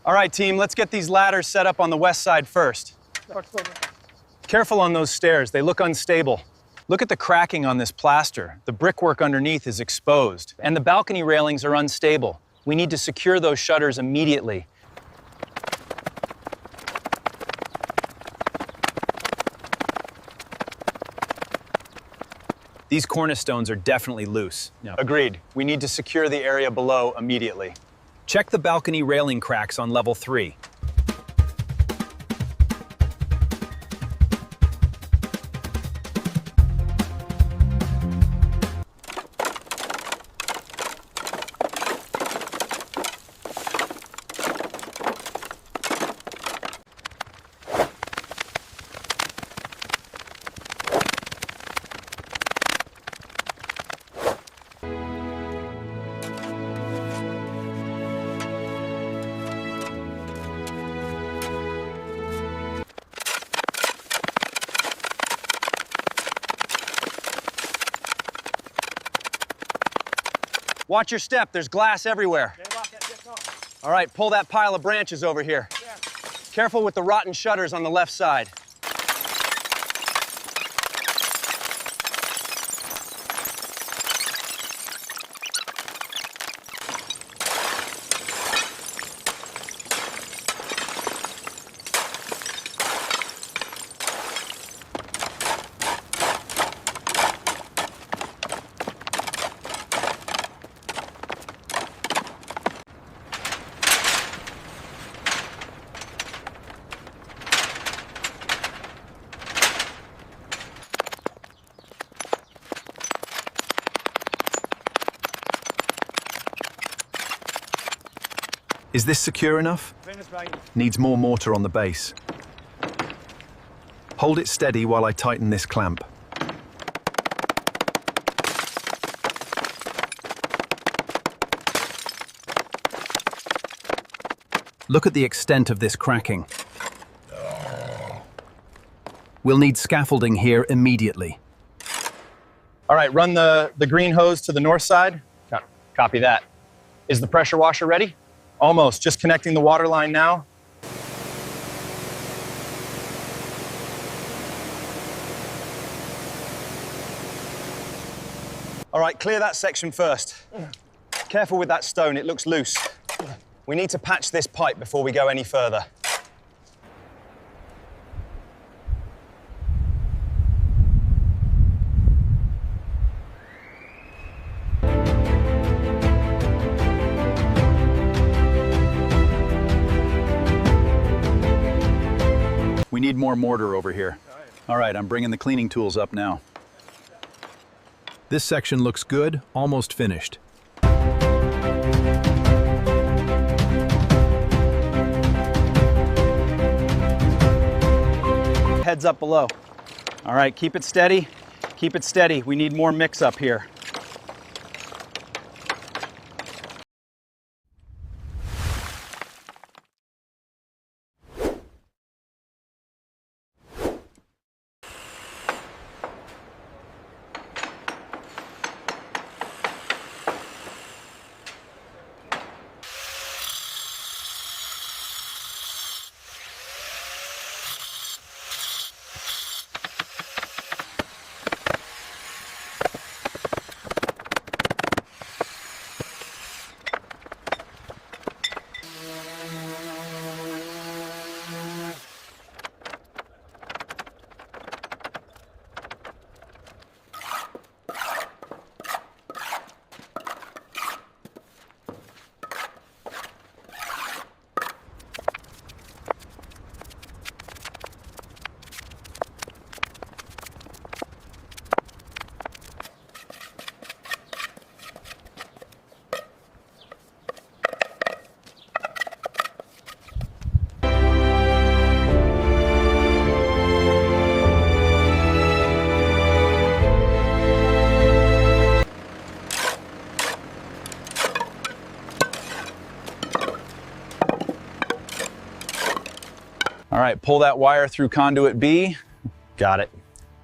All right, team, let's get these ladders set up on the west side first. Careful on those stairs, they look unstable. Look at the cracking on this plaster. The brickwork underneath is exposed, and the balcony railings are unstable. We need to secure those shutters immediately. These cornerstones are definitely loose. Yeah. Agreed. We need to secure the area below immediately. Check the balcony railing cracks on level 3. Watch your step, there's glass everywhere. All right, pull that pile of branches over here. Careful with the rotten shutters on the left side. Is this secure enough? Needs more mortar on the base. Hold it steady while I tighten this clamp. Look at the extent of this cracking. We'll need scaffolding here immediately. All right, run the green hose to the north side. Copy that. Is the pressure washer ready? Almost, just connecting the water line now. All right, clear that section first. Careful with that stone, it looks loose. We need to patch this pipe before we go any further. We need more mortar over here. All right, I'm bringing the cleaning tools up now. This section looks good, almost finished. Heads up below. All right, keep it steady. Keep it steady. We need more mix up here. All right, pull that wire through conduit B. Got it.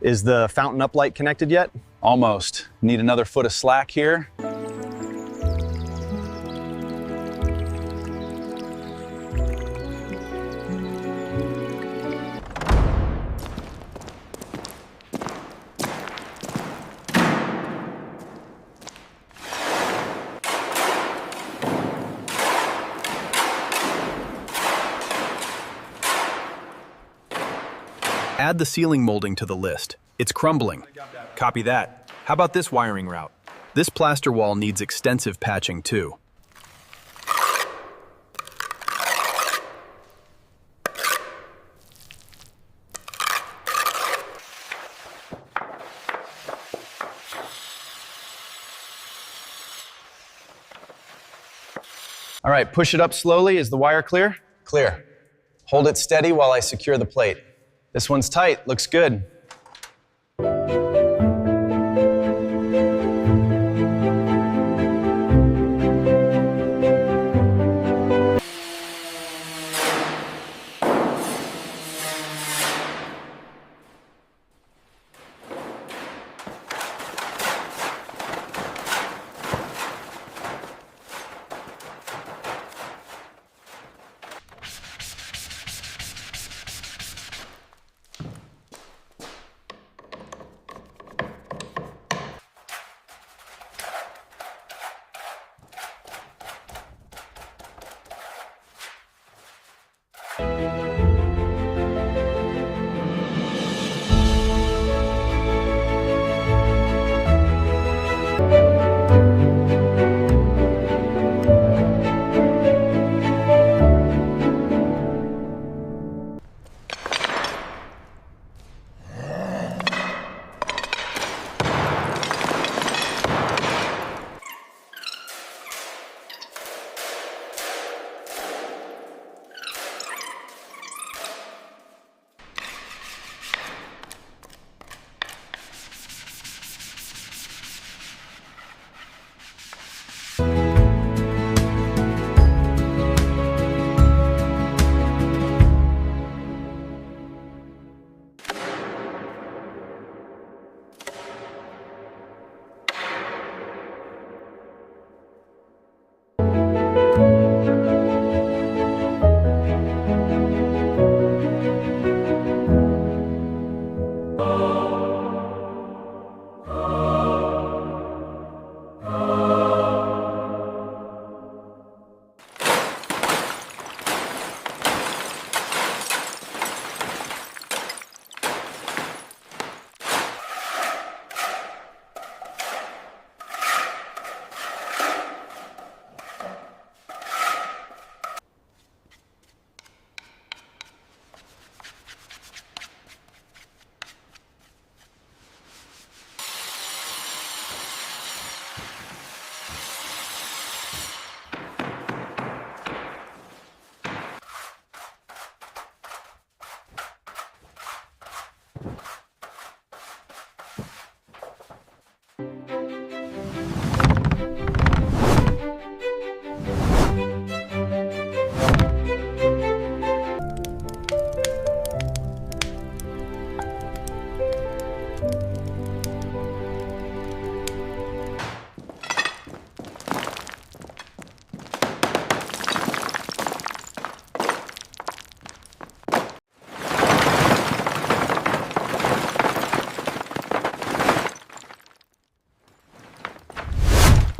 Is the fountain up light connected yet? Almost. Need another foot of slack here. Add the ceiling molding to the list. It's crumbling. Copy that. How about this wiring route? This plaster wall needs extensive patching too. All right, push it up slowly. Is the wire clear? Clear. Hold it steady while I secure the plate. This one's tight, looks good.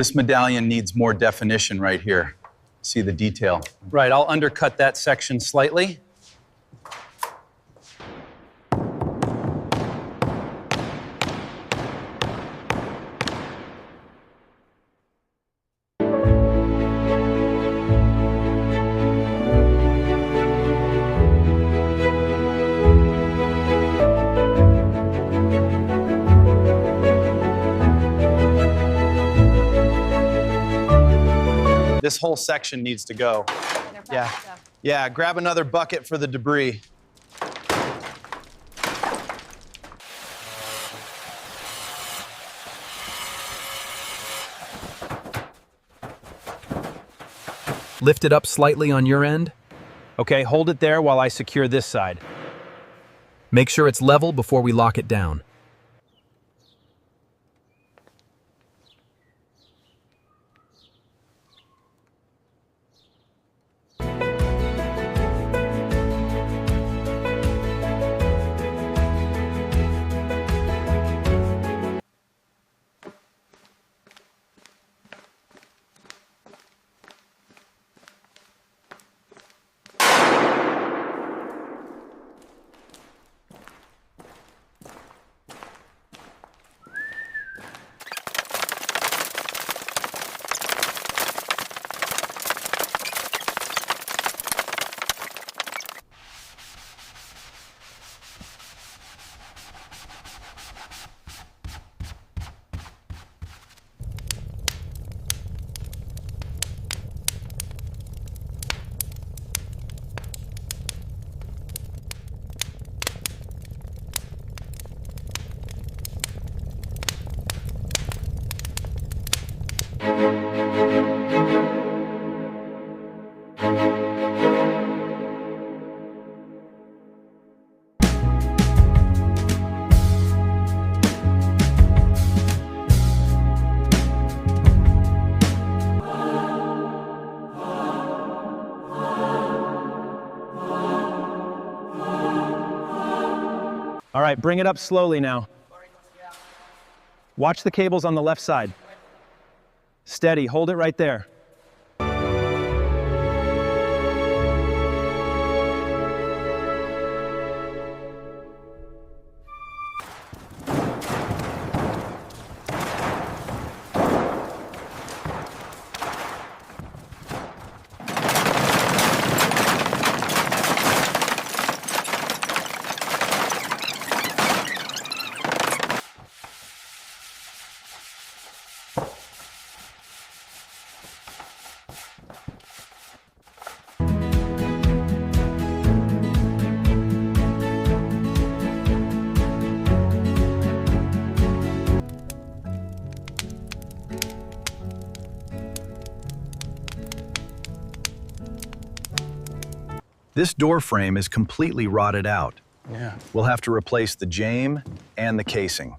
This medallion needs more definition right here. See the detail. Right, I'll undercut that section slightly. This whole section needs to go. Yeah. Yeah, grab another bucket for the debris. Lift it up slightly on your end. Okay, hold it there while I secure this side. Make sure it's level before we lock it down. All right, bring it up slowly now. Watch the cables on the left side. Steady, hold it right there. This door frame is completely rotted out. Yeah. We'll have to replace the jamb and the casing.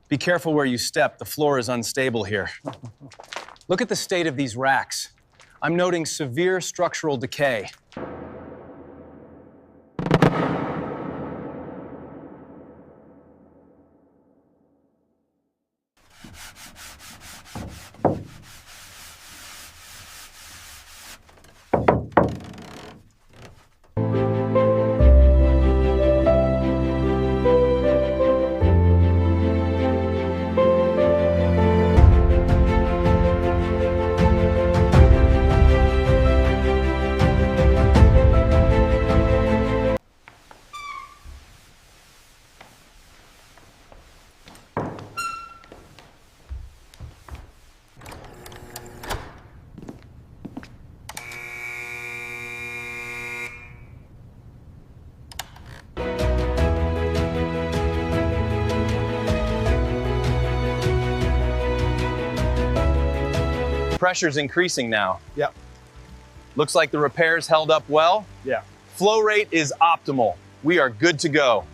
Be careful where you step. The floor is unstable here. Look at the state of these racks. I'm noting severe structural decay. Pressure's increasing now. Yep. Looks like the repairs held up well. Yeah. Flow rate is optimal. We are good to go.